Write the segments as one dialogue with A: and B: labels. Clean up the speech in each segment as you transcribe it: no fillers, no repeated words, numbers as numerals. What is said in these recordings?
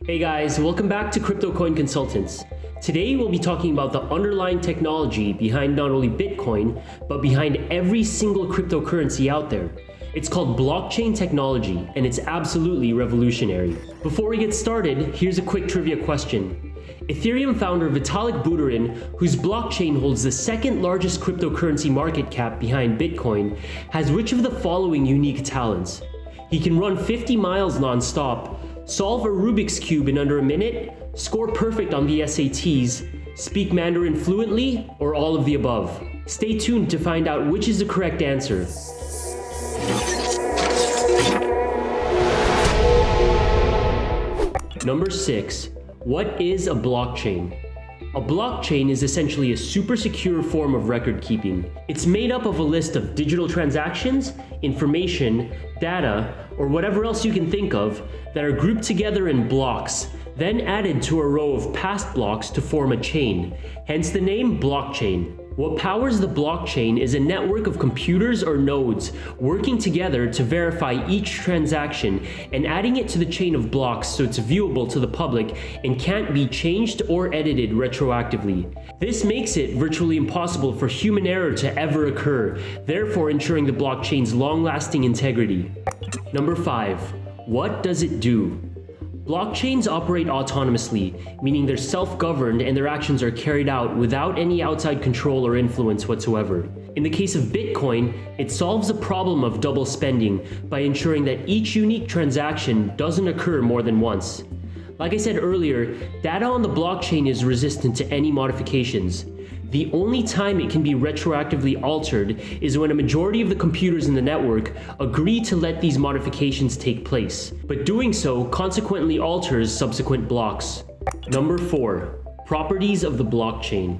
A: Hey guys, welcome back to Crypto Coin Consultants. Today we'll be talking about the underlying technology behind not only Bitcoin, but behind every single cryptocurrency out there. It's called blockchain technology, and it's absolutely revolutionary. Before we get started, here's a quick trivia question. Ethereum founder Vitalik Buterin, whose blockchain holds the second largest cryptocurrency market cap behind Bitcoin, has which of the following unique talents? He can run 50 miles non-stop, solve a Rubik's Cube in under a minute, score perfect on the SATs, speak Mandarin fluently, or all of the above. Stay tuned to find out which is the correct answer. Number 6. What is a blockchain? A blockchain is essentially a super secure form of record keeping. It's made up of a list of digital transactions, information, data, or whatever else you can think of that are grouped together in blocks, then added to a row of past blocks to form a chain, hence the name blockchain. What powers the blockchain is a network of computers or nodes working together to verify each transaction and adding it to the chain of blocks so it's viewable to the public and can't be changed or edited retroactively. This makes it virtually impossible for human error to ever occur, therefore ensuring the blockchain's long-lasting integrity. Number 5. What does it do? Blockchains operate autonomously, meaning they're self-governed and their actions are carried out without any outside control or influence whatsoever. In the case of Bitcoin, it solves the problem of double spending by ensuring that each unique transaction doesn't occur more than once. Like I said earlier, data on the blockchain is resistant to any modifications. The only time it can be retroactively altered is when a majority of the computers in the network agree to let these modifications take place, but doing so consequently alters subsequent blocks. Number 4. Properties of the blockchain.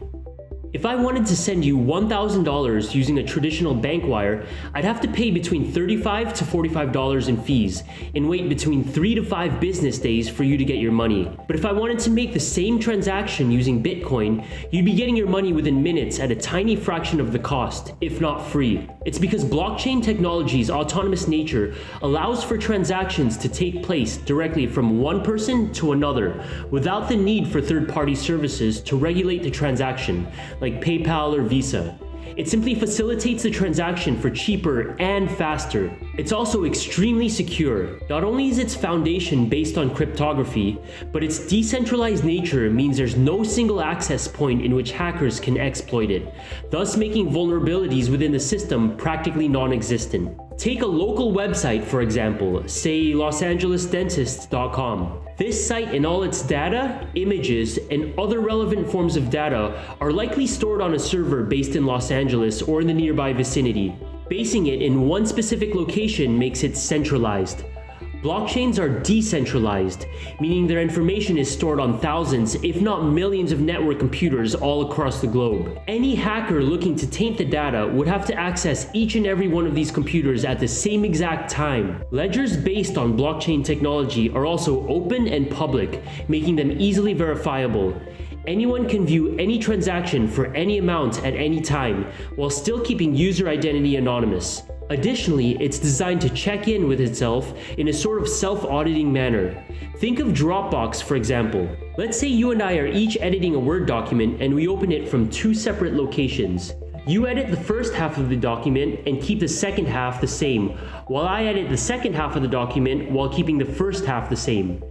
A: If I wanted to send you $1,000 using a traditional bank wire, I'd have to pay between $35 to $45 in fees and wait between 3 to 5 business days for you to get your money. But if I wanted to make the same transaction using Bitcoin, you'd be getting your money within minutes at a tiny fraction of the cost, if not free. It's because blockchain technology's autonomous nature allows for transactions to take place directly from one person to another without the need for third-party services to regulate the transaction, like PayPal or Visa. It simply facilitates the transaction for cheaper and faster. It's also extremely secure. Not only is its foundation based on cryptography, but its decentralized nature means there's no single access point in which hackers can exploit it, thus making vulnerabilities within the system practically non-existent. Take a local website, for example, say losangelesdentist.com. This site and all its data, images, and other relevant forms of data are likely stored on a server based in Los Angeles or in the nearby vicinity. Basing it in one specific location makes it centralized. Blockchains are decentralized, meaning their information is stored on thousands, if not millions of network computers all across the globe. Any hacker looking to taint the data would have to access each and every one of these computers at the same exact time. Ledgers based on blockchain technology are also open and public, making them easily verifiable. Anyone can view any transaction for any amount at any time, while still keeping user identity anonymous. Additionally, it's designed to check in with itself in a sort of self-auditing manner. Think of Dropbox, for example. Let's say you and I are each editing a Word document and we open it from 2 separate locations. You edit the first half of the document and keep the second half the same, while I edit the second half of the document while keeping the first half the same.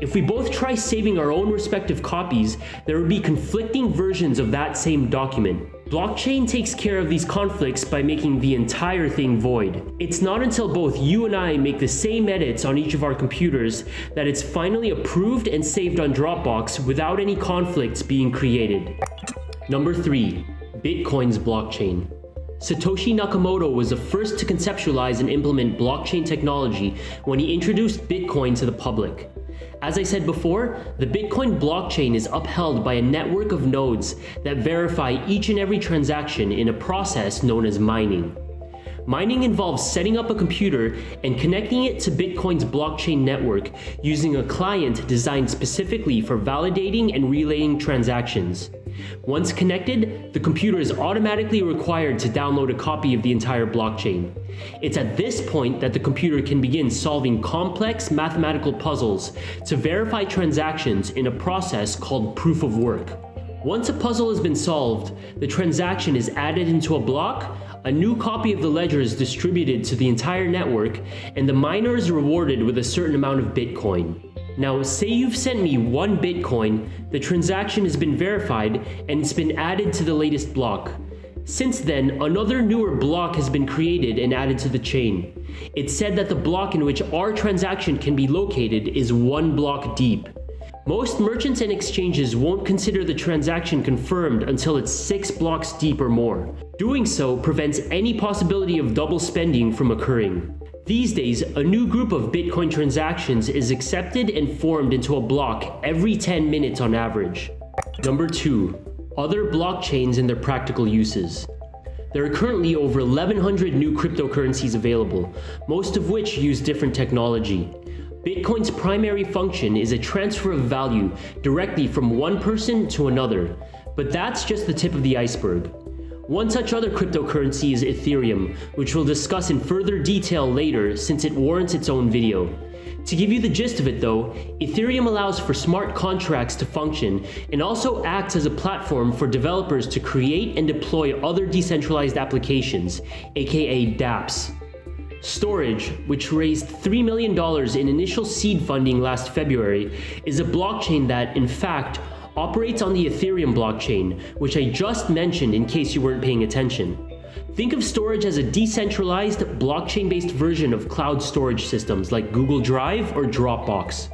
A: If we both try saving our own respective copies, there would be conflicting versions of that same document. Blockchain takes care of these conflicts by making the entire thing void. It's not until both you and I make the same edits on each of our computers that it's finally approved and saved on Dropbox without any conflicts being created. Number 3. Bitcoin's blockchain. Satoshi Nakamoto was the first to conceptualize and implement blockchain technology when he introduced Bitcoin to the public. As I said before, the Bitcoin blockchain is upheld by a network of nodes that verify each and every transaction in a process known as mining. Mining involves setting up a computer and connecting it to Bitcoin's blockchain network using a client designed specifically for validating and relaying transactions. Once connected, the computer is automatically required to download a copy of the entire blockchain. It's at this point that the computer can begin solving complex mathematical puzzles to verify transactions in a process called proof of work. Once a puzzle has been solved, the transaction is added into a block, a new copy of the ledger is distributed to the entire network, and the miner is rewarded with a certain amount of Bitcoin. Now, say you've sent me 1 Bitcoin, the transaction has been verified, and it's been added to the latest block. Since then, another newer block has been created and added to the chain. It's said that the block in which our transaction can be located is 1 block deep. Most merchants and exchanges won't consider the transaction confirmed until it's 6 blocks deep or more. Doing so prevents any possibility of double spending from occurring. These days, a new group of Bitcoin transactions is accepted and formed into a block every 10 minutes on average. Number 2. Other blockchains and their practical uses. There are currently over 1,100 new cryptocurrencies available, most of which use different technology. Bitcoin's primary function is a transfer of value directly from one person to another, but that's just the tip of the iceberg. One such other cryptocurrency is Ethereum, which we'll discuss in further detail later since it warrants its own video. To give you the gist of it though, Ethereum allows for smart contracts to function and also acts as a platform for developers to create and deploy other decentralized applications, aka dApps. Storage, which raised $3 million in initial seed funding last February, is a blockchain that, in fact, operates on the Ethereum blockchain, which I just mentioned in case you weren't paying attention. Think of storage as a decentralized, blockchain-based version of cloud storage systems like Google Drive or Dropbox.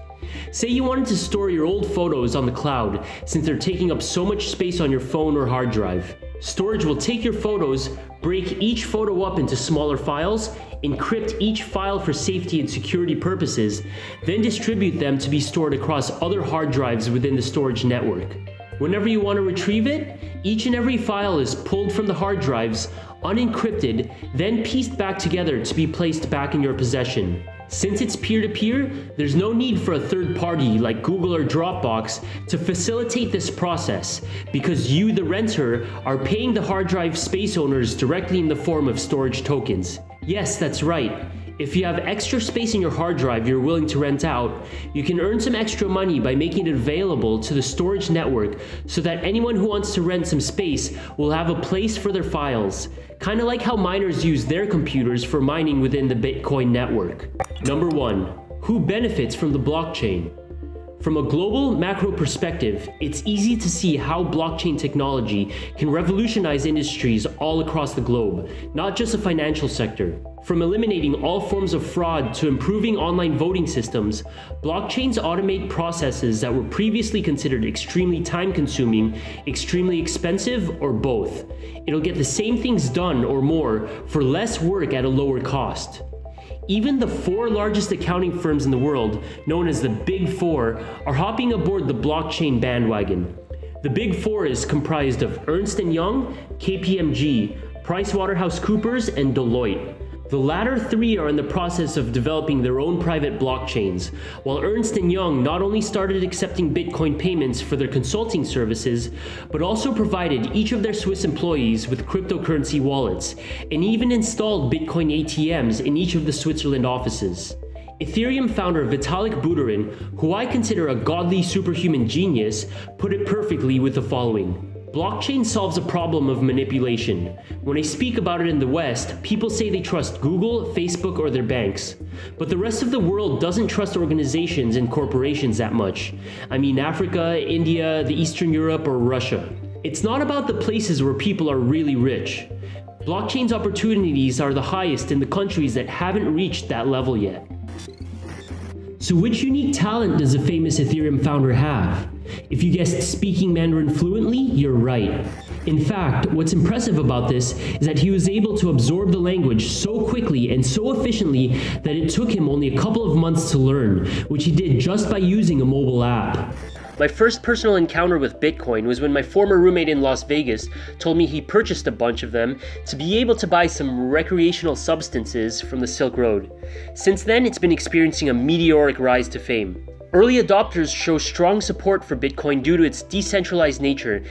A: Say you wanted to store your old photos on the cloud since they're taking up so much space on your phone or hard drive. Storage will take your photos, break each photo up into smaller files, encrypt each file for safety and security purposes, then distribute them to be stored across other hard drives within the storage network. Whenever you want to retrieve it, each and every file is pulled from the hard drives, unencrypted, then pieced back together to be placed back in your possession. Since it's peer-to-peer, there's no need for a third party like Google or Dropbox to facilitate this process because you, the renter, are paying the hard drive space owners directly in the form of storage tokens. Yes, that's right. If you have extra space in your hard drive you're willing to rent out, you can earn some extra money by making it available to the storage network so that anyone who wants to rent some space will have a place for their files. Kind of like how miners use their computers for mining within the Bitcoin network. Number 1. Who benefits from the blockchain? From a global macro perspective, it's easy to see how blockchain technology can revolutionize industries all across the globe, not just the financial sector. From eliminating all forms of fraud to improving online voting systems, blockchains automate processes that were previously considered extremely time-consuming, extremely expensive, or both. It'll get the same things done or more for less work at a lower cost. Even the 4 largest accounting firms in the world, known as the Big Four, are hopping aboard the blockchain bandwagon. The Big Four is comprised of Ernst & Young, KPMG, PricewaterhouseCoopers, and Deloitte. The latter 3 are in the process of developing their own private blockchains, while Ernst & Young not only started accepting Bitcoin payments for their consulting services, but also provided each of their Swiss employees with cryptocurrency wallets, and even installed Bitcoin ATMs in each of the Switzerland offices. Ethereum founder Vitalik Buterin, who I consider a godly superhuman genius, put it perfectly with the following. Blockchain solves a problem of manipulation. When I speak about it in the West, people say they trust Google, Facebook, or their banks. But the rest of the world doesn't trust organizations and corporations that much. I mean Africa, India, the Eastern Europe, or Russia. It's not about the places where people are really rich. Blockchain's opportunities are the highest in the countries that haven't reached that level yet. So which unique talent does a famous Ethereum founder have? If you guessed speaking Mandarin fluently, you're right. In fact, what's impressive about this is that he was able to absorb the language so quickly and so efficiently that it took him only a couple of months to learn, which he did just by using a mobile app. My first personal encounter with Bitcoin was when my former roommate in Las Vegas told me he purchased a bunch of them to be able to buy some recreational substances from the Silk Road. Since then, it's been experiencing a meteoric rise to fame. Early adopters show strong support for Bitcoin due to its decentralized nature